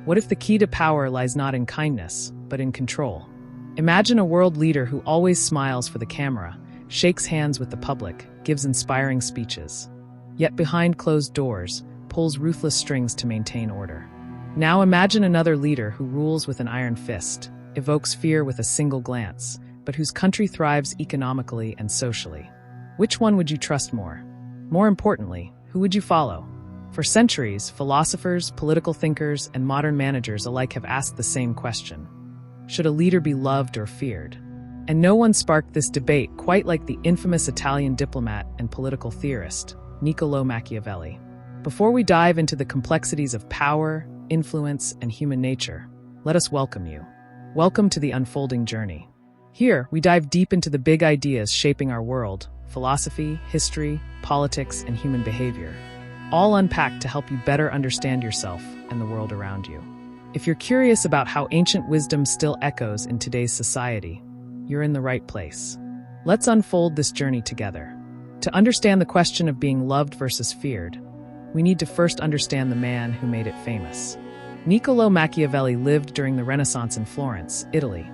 What if the key to power lies not in kindness, but in control? Imagine a world leader who always smiles for the camera, shakes hands with the public, gives inspiring speeches, yet behind closed doors, pulls ruthless strings to maintain order. Now imagine another leader who rules with an iron fist, evokes fear with a single glance, but whose country thrives economically and socially. Which one would you trust more? More importantly, who would you follow? For centuries, philosophers, political thinkers, and modern managers alike have asked the same question. Should a leader be loved or feared? And no one sparked this debate quite like the infamous Italian diplomat and political theorist, Niccolò Machiavelli. Before we dive into the complexities of power, influence, and human nature, let us welcome you. Welcome to the unfolding journey. Here, we dive deep into the big ideas shaping our world: philosophy, history, politics, and human behavior, all unpacked to help you better understand yourself and the world around you. If you're curious about how ancient wisdom still echoes in today's society, you're in the right place. Let's unfold this journey together. To understand the question of being loved versus feared, we need to first understand the man who made it famous. Niccolò Machiavelli lived during the Renaissance in Florence, Italy,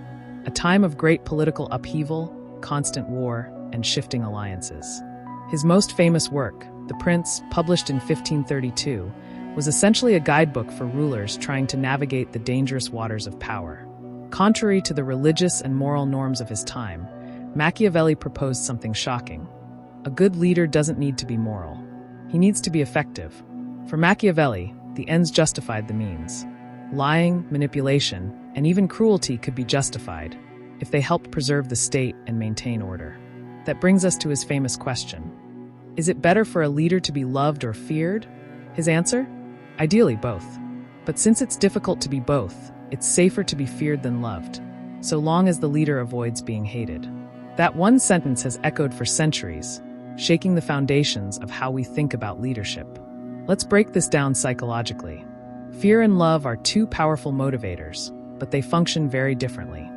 a time of great political upheaval, constant war, and shifting alliances. His most famous work, The Prince, published in 1532, was essentially a guidebook for rulers trying to navigate the dangerous waters of power. Contrary to the religious and moral norms of his time, Machiavelli proposed something shocking. A good leader doesn't need to be moral. He needs to be effective. For Machiavelli, the ends justified the means. Lying, manipulation, and even cruelty could be justified if they helped preserve the state and maintain order. That brings us to his famous question. Is it better for a leader to be loved or feared? His answer? Ideally, both. But since it's difficult to be both, it's safer to be feared than loved, so long as the leader avoids being hated. That one sentence has echoed for centuries, shaking the foundations of how we think about leadership. Let's break this down psychologically. Fear and love are two powerful motivators, but they function very differently.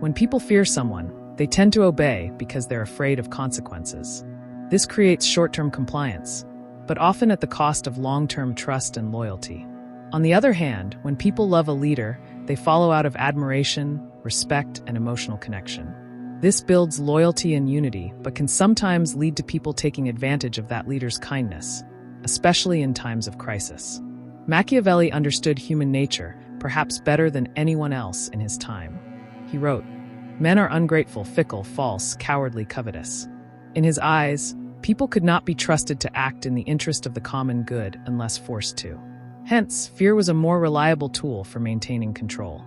When people fear someone, they tend to obey because they're afraid of consequences. This creates short-term compliance, but often at the cost of long-term trust and loyalty. On the other hand, when people love a leader, they follow out of admiration, respect, and emotional connection. This builds loyalty and unity, but can sometimes lead to people taking advantage of that leader's kindness, especially in times of crisis. Machiavelli understood human nature, perhaps better than anyone else in his time. He wrote, "Men are ungrateful, fickle, false, cowardly, covetous." In his eyes, people could not be trusted to act in the interest of the common good unless forced to. Hence, fear was a more reliable tool for maintaining control.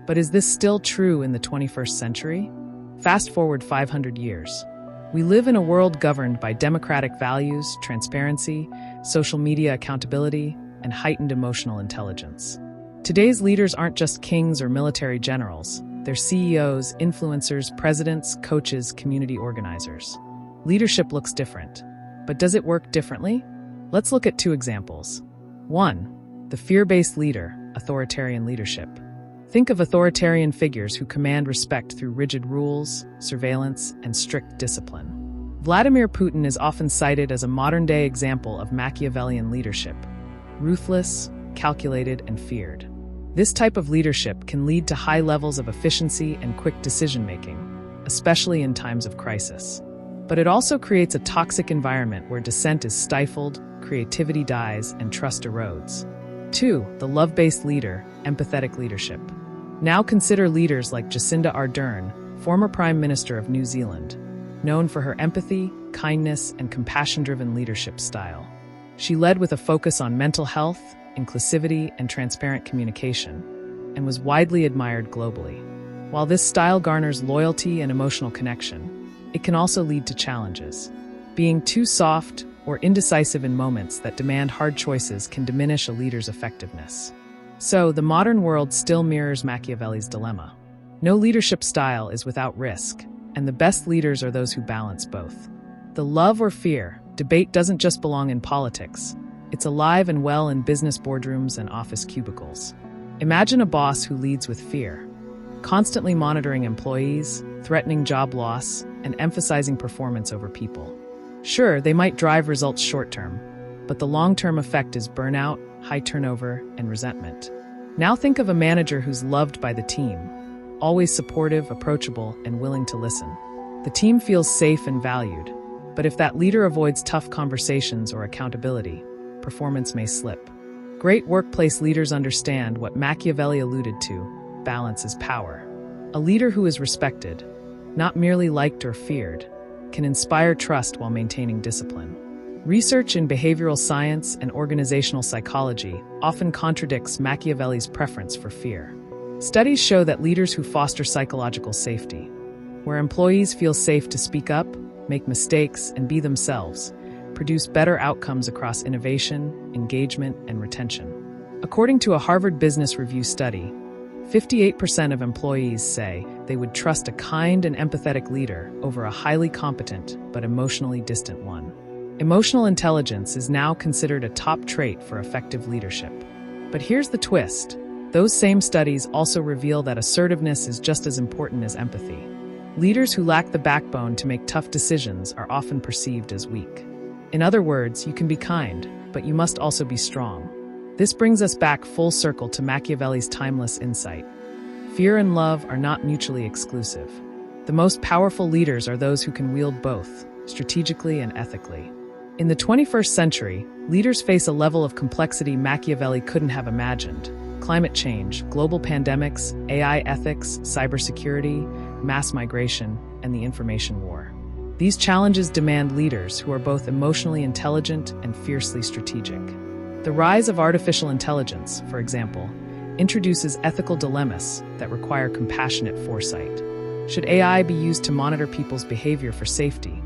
But is this still true in the 21st century? Fast forward 500 years. We live in a world governed by democratic values, transparency, social media accountability, and heightened emotional intelligence. Today's leaders aren't just kings or military generals. They're CEOs, influencers, presidents, coaches, community organizers. Leadership looks different. But does it work differently? Let's look at two examples. 1. The fear-based leader, authoritarian leadership. Think of authoritarian figures who command respect through rigid rules, surveillance, and strict discipline. Vladimir Putin is often cited as a modern-day example of Machiavellian leadership. Ruthless, calculated, and feared. This type of leadership can lead to high levels of efficiency and quick decision-making, especially in times of crisis. But it also creates a toxic environment where dissent is stifled, creativity dies, and trust erodes. 2. The love-based leader, empathetic leadership. Now consider leaders like Jacinda Ardern, former Prime Minister of New Zealand, known for her empathy, kindness, and compassion-driven leadership style. She led with a focus on mental health, inclusivity, and transparent communication, and was widely admired globally. While this style garners loyalty and emotional connection, it can also lead to challenges. Being too soft or indecisive in moments that demand hard choices can diminish a leader's effectiveness. So, the modern world still mirrors Machiavelli's dilemma. No leadership style is without risk, and the best leaders are those who balance both. The love or fear debate doesn't just belong in politics. It's alive and well in business boardrooms and office cubicles. Imagine a boss who leads with fear, constantly monitoring employees, threatening job loss, and emphasizing performance over people. Sure, they might drive results short-term, but the long-term effect is burnout, high turnover, and resentment. Now think of a manager who's loved by the team, always supportive, approachable, and willing to listen. The team feels safe and valued, but if that leader avoids tough conversations or accountability, performance may slip. Great workplace leaders understand what Machiavelli alluded to: balance is power. A leader who is respected, not merely liked or feared, can inspire trust while maintaining discipline. Research in behavioral science and organizational psychology often contradicts Machiavelli's preference for fear. Studies show that leaders who foster psychological safety, where employees feel safe to speak up, make mistakes, and be themselves, produce better outcomes across innovation, engagement, and retention. According to a Harvard Business Review study, 58% of employees say they would trust a kind and empathetic leader over a highly competent but emotionally distant one. Emotional intelligence is now considered a top trait for effective leadership. But here's the twist. Those same studies also reveal that assertiveness is just as important as empathy. Leaders who lack the backbone to make tough decisions are often perceived as weak. In other words, you can be kind, but you must also be strong. This brings us back full circle to Machiavelli's timeless insight. Fear and love are not mutually exclusive. The most powerful leaders are those who can wield both, strategically and ethically. In the 21st century, leaders face a level of complexity Machiavelli couldn't have imagined. Climate change, global pandemics, AI ethics, cybersecurity, mass migration, and the information war. These challenges demand leaders who are both emotionally intelligent and fiercely strategic. The rise of artificial intelligence, for example, introduces ethical dilemmas that require compassionate foresight. Should AI be used to monitor people's behavior for safety,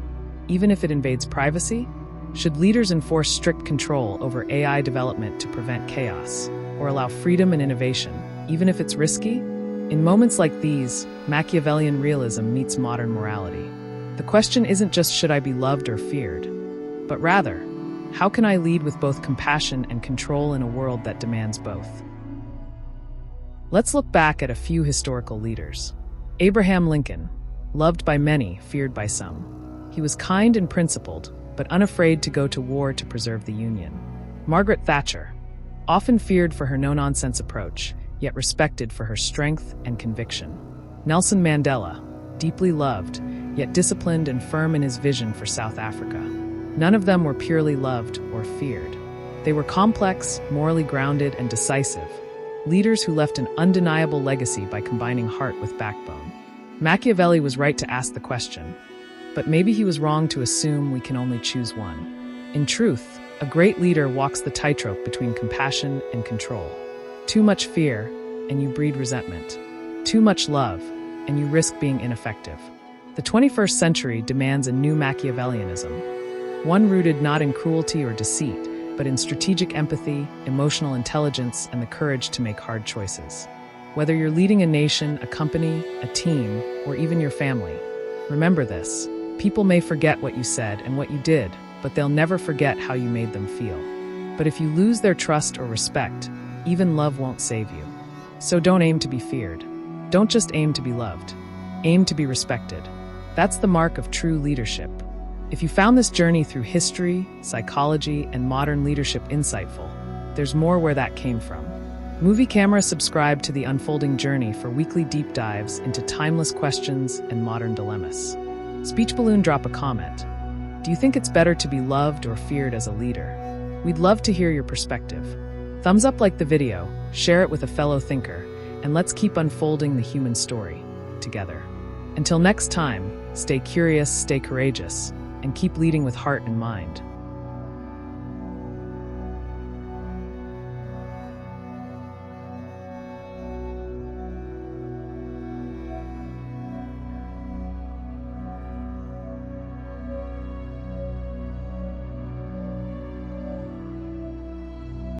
even if it invades privacy? Should leaders enforce strict control over AI development to prevent chaos, or allow freedom and innovation, even if it's risky? In moments like these, Machiavellian realism meets modern morality. The question isn't just should I be loved or feared, but rather, how can I lead with both compassion and control in a world that demands both? Let's look back at a few historical leaders. Abraham Lincoln, loved by many, feared by some. He was kind and principled, but unafraid to go to war to preserve the Union. Margaret Thatcher, often feared for her no-nonsense approach, yet respected for her strength and conviction. Nelson Mandela, deeply loved, yet disciplined and firm in his vision for South Africa. None of them were purely loved or feared. They were complex, morally grounded, and decisive, leaders who left an undeniable legacy by combining heart with backbone. Machiavelli was right to ask the question, but maybe he was wrong to assume we can only choose one. In truth, a great leader walks the tightrope between compassion and control. Too much fear, and you breed resentment. Too much love, and you risk being ineffective. The 21st century demands a new Machiavellianism, one rooted not in cruelty or deceit, but in strategic empathy, emotional intelligence, and the courage to make hard choices. Whether you're leading a nation, a company, a team, or even your family, remember this. People may forget what you said and what you did, but they'll never forget how you made them feel. But if you lose their trust or respect, even love won't save you. So don't aim to be feared. Don't just aim to be loved. Aim to be respected. That's the mark of true leadership. If you found this journey through history, psychology, and modern leadership insightful, there's more where that came from. Movie Camera subscribe to The Unfolding Journey for weekly deep dives into timeless questions and modern dilemmas. Speech Balloon, drop a comment. Do you think it's better to be loved or feared as a leader? We'd love to hear your perspective. Thumbs up like the video, share it with a fellow thinker, and let's keep unfolding the human story together. Until next time, stay curious, stay courageous, and keep leading with heart and mind.